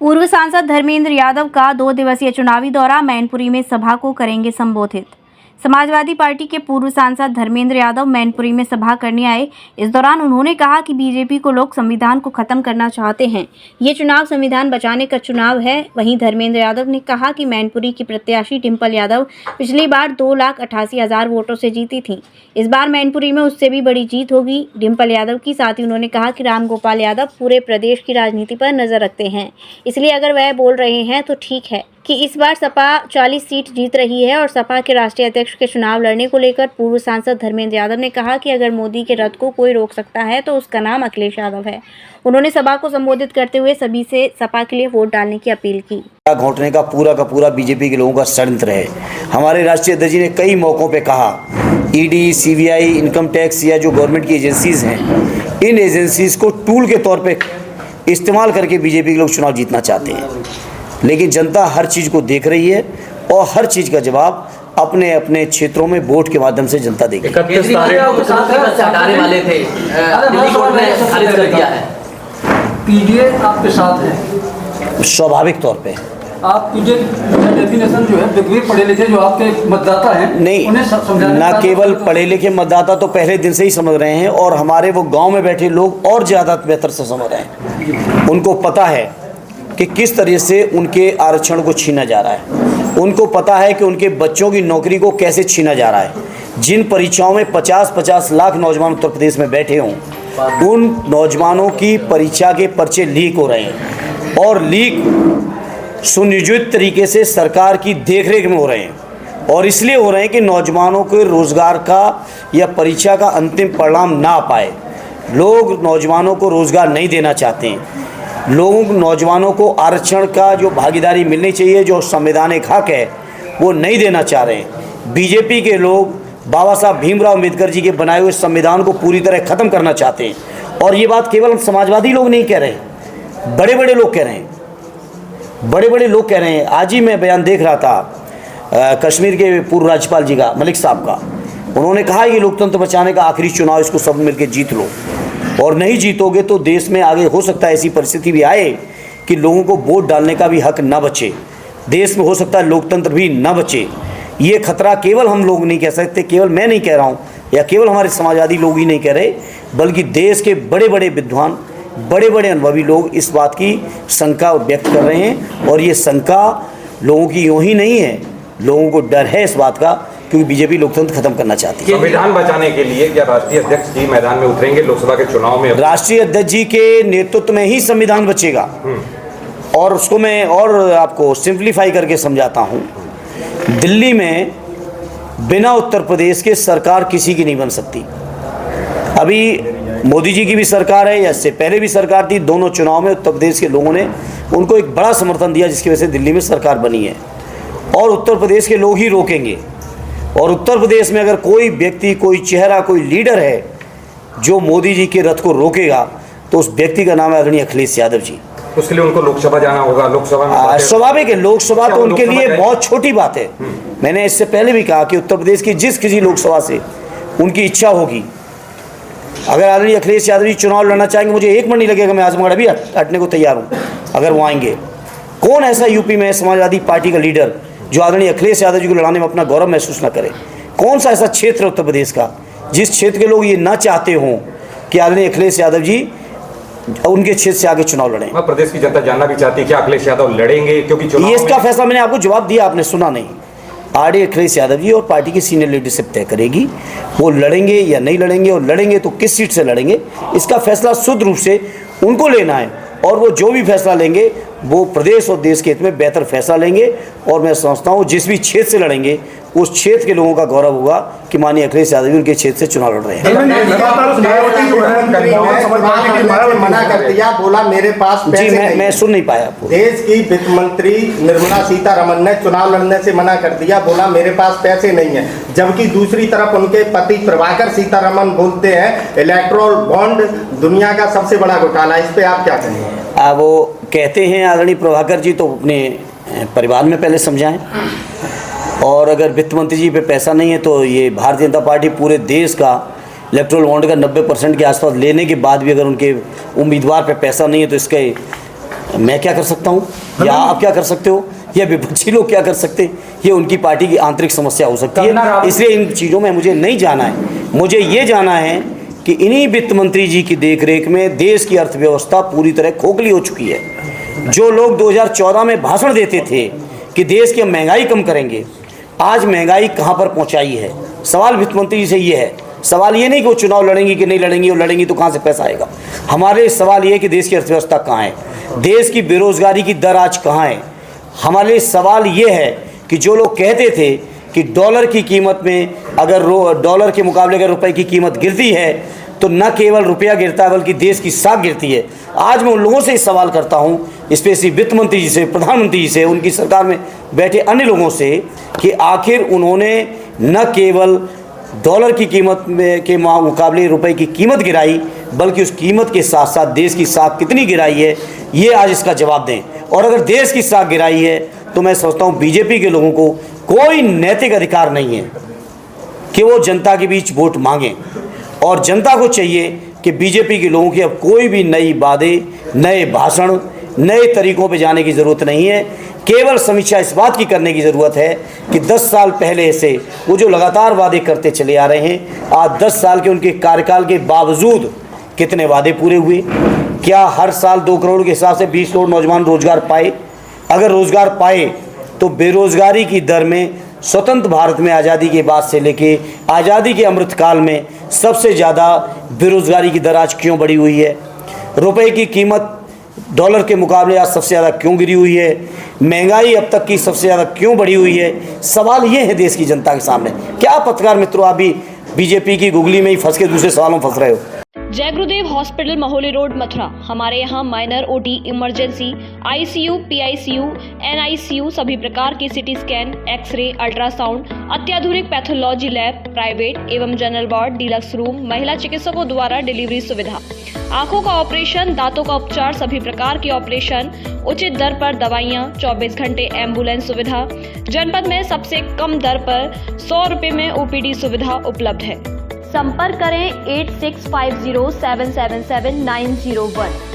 पूर्व सांसद धर्मेंद्र यादव का 2 दिवसीय चुनावी दौरा मैनपुरी में सभा को करेंगे संबोधित। समाजवादी पार्टी के पूर्व सांसद धर्मेंद्र यादव मैनपुरी में सभा करने आए। इस दौरान उन्होंने कहा कि बीजेपी को लोग संविधान को खत्म करना चाहते हैं। ये चुनाव संविधान बचाने का चुनाव है। वहीं धर्मेंद्र यादव ने कहा कि मैनपुरी की प्रत्याशी डिम्पल यादव पिछली बार 2,88,000 वोटों से जीती थी। इस बार मैनपुरी में उससे भी बड़ी जीत होगी डिम्पल यादव की। साथ ही उन्होंने कहा कि रामगोपाल यादव पूरे प्रदेश की राजनीति पर नजर रखते हैं, इसलिए अगर वह बोल रहे हैं तो ठीक है कि इस बार सपा 40 सीट जीत रही है। और सपा के राष्ट्रीय अध्यक्ष के चुनाव लड़ने को लेकर पूर्व सांसद धर्मेंद्र यादव ने कहा कि अगर मोदी के रथ को कोई रोक सकता है तो उसका नाम अखिलेश यादव है। उन्होंने सभा को संबोधित करते हुए सभी से सपा के लिए वोट डालने की अपील की। घोटने का पूरा बीजेपी के लोगों का षड्यंत्र है। हमारे राष्ट्रीय अध्यक्ष जी ने कई मौक़ों पे कहा, ईडी, सीबीआई, इनकम टैक्स या जो गवर्नमेंट की एजेंसीज हैं, इन एजेंसीज को टूल के तौर पे इस्तेमाल करके बीजेपी के लोग चुनाव जीतना चाहते हैं। लेकिन जनता हर चीज़ को देख रही है और हर चीज़ का जवाब अपने अपने क्षेत्रों में वोट के माध्यम से जनता देगी। पीडीए आपके साथ है स्वाभाविक तौर पे। आप डेफिनेशन जो है व्यक्ति पढ़े लिखे जो आपके मतदाता हैं नहीं, ना केवल पढ़े लिखे मतदाता तो पहले दिन से ही समझ रहे हैं और हमारे वो गांव में बैठे लोग और ज़्यादा बेहतर से समझ रहे हैं। उनको पता है कि किस तरह से उनके आरक्षण को छीना जा रहा है। उनको पता है कि उनके बच्चों की नौकरी को कैसे छीना जा रहा है। जिन परीक्षाओं में 50-50 लाख नौजवान उत्तर प्रदेश में बैठे हों, उन नौजवानों की परीक्षा के पर्चे लीक हो रहे हैं और लीक सुनियोजित तरीके से सरकार की देखरेख में हो रहे हैं। और इसलिए हो रहे हैं कि नौजवानों के रोज़गार का या परीक्षा का अंतिम परिणाम ना आ पाए। लोग नौजवानों को रोज़गार नहीं देना चाहते हैं। लोगों नौजवानों को आरक्षण का जो भागीदारी मिलनी चाहिए, जो संवैधानिक हक है, वो नहीं देना चाह रहे हैं। बीजेपी के लोग बाबा साहब भीमराव अम्बेडकर जी के बनाए हुए संविधान को पूरी तरह ख़त्म करना चाहते हैं। और ये बात केवल समाजवादी लोग नहीं कह रहे हैं, बड़े बड़े लोग कह रहे हैं। बड़े लोग कह रहे हैं। आज ही मैं बयान देख रहा था कश्मीर के पूर्व राज्यपाल जी का, मलिक साहब का। उन्होंने कहा ये लोकतंत्र बचाने का आखिरी चुनाव, इसको सब मिलकर जीत लो। और नहीं जीतोगे तो देश में आगे हो सकता है ऐसी परिस्थिति भी आए कि लोगों को वोट डालने का भी हक ना बचे। देश में हो सकता है लोकतंत्र भी ना बचे। ये खतरा केवल हम लोग नहीं कह सकते, केवल मैं नहीं कह रहा हूँ या केवल हमारे समाजवादी लोग ही नहीं कह रहे, बल्कि देश के बड़े बड़े विद्वान, बड़े बड़े अनुभवी लोग इस बात की शंका व्यक्त कर रहे हैं। और ये शंका लोगों की यूँ ही नहीं है, लोगों को डर है इस बात का, क्योंकि बीजेपी लोकतंत्र खत्म करना चाहती है। संविधान बचाने के लिए क्या राष्ट्रीय अध्यक्ष जी मैदान में उतरेंगे लोकसभा के चुनाव में? राष्ट्रीय अध्यक्ष जी के नेतृत्व में ही संविधान बचेगा। और उसको मैं और आपको सिंप्लीफाई करके समझाता हूँ। दिल्ली में बिना उत्तर प्रदेश के सरकार किसी की नहीं बन सकती। अभी मोदी जी की भी सरकार है या इससे पहले भी सरकार थी, दोनों चुनाव में उत्तर प्रदेश के लोगों ने उनको एक बड़ा समर्थन दिया, जिसकी वजह से दिल्ली में सरकार बनी है। और उत्तर प्रदेश के लोग ही रोकेंगे। और उत्तर प्रदेश में अगर कोई व्यक्ति, कोई चेहरा, कोई लीडर है जो मोदी जी के रथ को रोकेगा, तो उस व्यक्ति का नाम है आदरणीय अखिलेश यादव जी। उसके लिए उनको लोकसभा जाना होगा। लोकसभा में स्वाभाविक है, लोकसभा तो उनके लिए बहुत छोटी बात है। मैंने इससे पहले भी कहा कि उत्तर प्रदेश की जिस किसी लोकसभा से उनकी इच्छा होगी, अगर आदरणीय अखिलेश यादव जी चुनाव लड़ना चाहेंगे, मुझे एक मिनट नहीं लगेगा, मैं आजमगढ़ भी हटने को तैयार हूँ अगर वो आएंगे। कौन ऐसा यूपी में समाजवादी पार्टी का लीडर जो आदरणीय अखिलेश यादव जी को लड़ाने में अपना गौरव महसूस न करे? कौन सा ऐसा क्षेत्र उत्तर प्रदेश का जिस क्षेत्र के लोग ये ना चाहते हों कि आदरणीय अखिलेश यादव जी उनके क्षेत्र से आगे चुनाव लड़ें? प्रदेश की जनता जानना भी चाहती है कि अखिलेश यादव लड़ेंगे, क्योंकि ये इसका फैसला मैंने आपको जवाब दिया, आपने सुना नहीं। आरडी अखिलेश यादव जी और पार्टी की सीनियर लीडरशिप तय करेगी वो लड़ेंगे या नहीं लड़ेंगे, और लड़ेंगे तो किस सीट से लड़ेंगे, इसका फैसला शुद्ध रूप से उनको लेना है। और वो जो भी फैसला लेंगे वो प्रदेश और देश के हित में बेहतर फैसला लेंगे। और मैं समझता हूँ जिस भी क्षेत्र से लड़ेंगे उस क्षेत्र के लोगों का गौरव होगा कि माननीय अखिलेश यादव उनके क्षेत्र से चुनाव लड़ रहे हैं। मना कर दिया, बोला मेरे पास पैसे जी, मैं सुन नहीं पाया आपको। देश की वित्त मंत्री निर्मला सीतारमण ने चुनाव लड़ने से मना कर दिया, बोला मेरे पास पैसे नहीं है। जबकि दूसरी तरफ उनके पति प्रभाकर सीतारमण बोलते हैं इलेक्ट्रोल बॉन्ड दुनिया का सबसे बड़ा घोटाला। इस पे आप क्या कहेंगे? वो कहते हैं आदरणीय प्रभाकर जी, तो अपने परिवार में पहले समझाएं। और अगर वित्त मंत्री जी पे पैसा नहीं है तो ये भारतीय जनता पार्टी पूरे देश का इलेक्ट्रोल बॉन्ड का 90% के आसपास लेने के बाद भी अगर उनके उम्मीदवार पे पैसा नहीं है तो इसके मैं क्या कर सकता हूँ या आप क्या कर सकते हो या विपक्षी लोग क्या कर सकते हैं, ये उनकी पार्टी की आंतरिक समस्या हो सकती है। इसलिए इन चीज़ों में मुझे नहीं जाना है। मुझे ये जाना है कि इन्हीं वित्त मंत्री जी की देखरेख में देश की अर्थव्यवस्था पूरी तरह खोखली हो चुकी है। जो लोग 2014 में भाषण देते थे कि देश की हम महंगाई कम करेंगे, आज महंगाई कहाँ पर पहुँचाई है। सवाल वित्त मंत्री जी से ये है, सवाल ये नहीं कि वो चुनाव लड़ेंगी कि नहीं लड़ेंगी, वो लड़ेंगी तो कहाँ से पैसा आएगा। हमारे सवाल ये है कि देश की अर्थव्यवस्था कहाँ है, देश की बेरोजगारी की दर आज कहाँ है। हमारे सवाल ये है कि जो लोग कहते थे कि डॉलर की कीमत में अगर डॉलर के मुकाबले अगर रुपए की कीमत गिरती है तो न केवल रुपया गिरता है बल्कि देश की साख गिरती है। आज मैं उन लोगों से सवाल करता हूँ, स्पेशली वित्त मंत्री जी से, प्रधानमंत्री जी से, उनकी सरकार में बैठे अन्य लोगों से, कि आखिर उन्होंने न केवल डॉलर की कीमत में के मुकाबले रुपए की कीमत गिराई बल्कि उस कीमत के साथ साथ देश की साख कितनी गिराई है, ये आज इसका जवाब दें। और अगर देश की साख गिराई है तो मैं सोचता हूँ बीजेपी के लोगों को कोई नैतिक अधिकार नहीं है कि वो जनता के बीच वोट मांगें। और जनता को चाहिए कि बीजेपी के लोगों की अब कोई भी नई वादे, नए भाषण, नए तरीकों पे जाने की ज़रूरत नहीं है। केवल समीक्षा इस बात की करने की ज़रूरत है कि 10 साल पहले से वो जो लगातार वादे करते चले आ रहे हैं, आज 10 साल के उनके कार्यकाल के बावजूद कितने वादे पूरे हुए। क्या हर साल 2 करोड़ के हिसाब से 20 करोड़ नौजवान रोजगार पाए? अगर रोजगार पाए तो बेरोजगारी की दर में स्वतंत्र भारत में आज़ादी के बाद से लेके आज़ादी के अमृतकाल में सबसे ज़्यादा बेरोजगारी की दर आज क्यों बढ़ी हुई है? रुपए की कीमत डॉलर के मुकाबले आज सबसे ज़्यादा क्यों गिरी हुई है? महंगाई अब तक की सबसे ज़्यादा क्यों बढ़ी हुई है? सवाल ये है देश की जनता के सामने। क्या पत्रकार मित्रों आप भी बीजेपी की गुगली में ही फंस के दूसरे सवालों में फंस रहे हो? जय गुरुदेव हॉस्पिटल महोली रोड मथुरा। हमारे यहाँ minor OT, emergency, ICU, PICU, NICU, सभी प्रकार की सिटी स्कैन, एक्सरे, अल्ट्रासाउंड, अत्याधुनिक पैथोलॉजी लैब, प्राइवेट एवं जनरल वार्ड, डिलक्स रूम, महिला चिकित्सकों द्वारा डिलीवरी सुविधा, आंखों का ऑपरेशन, दांतों का उपचार, सभी प्रकार के ऑपरेशन, उचित दर पर दवाइयाँ, 24 घंटे एम्बुलेंस सुविधा। जनपद में सबसे कम दर पर 100 रुपये में ओपीडी सुविधा उपलब्ध है। संपर्क करें 8650777901।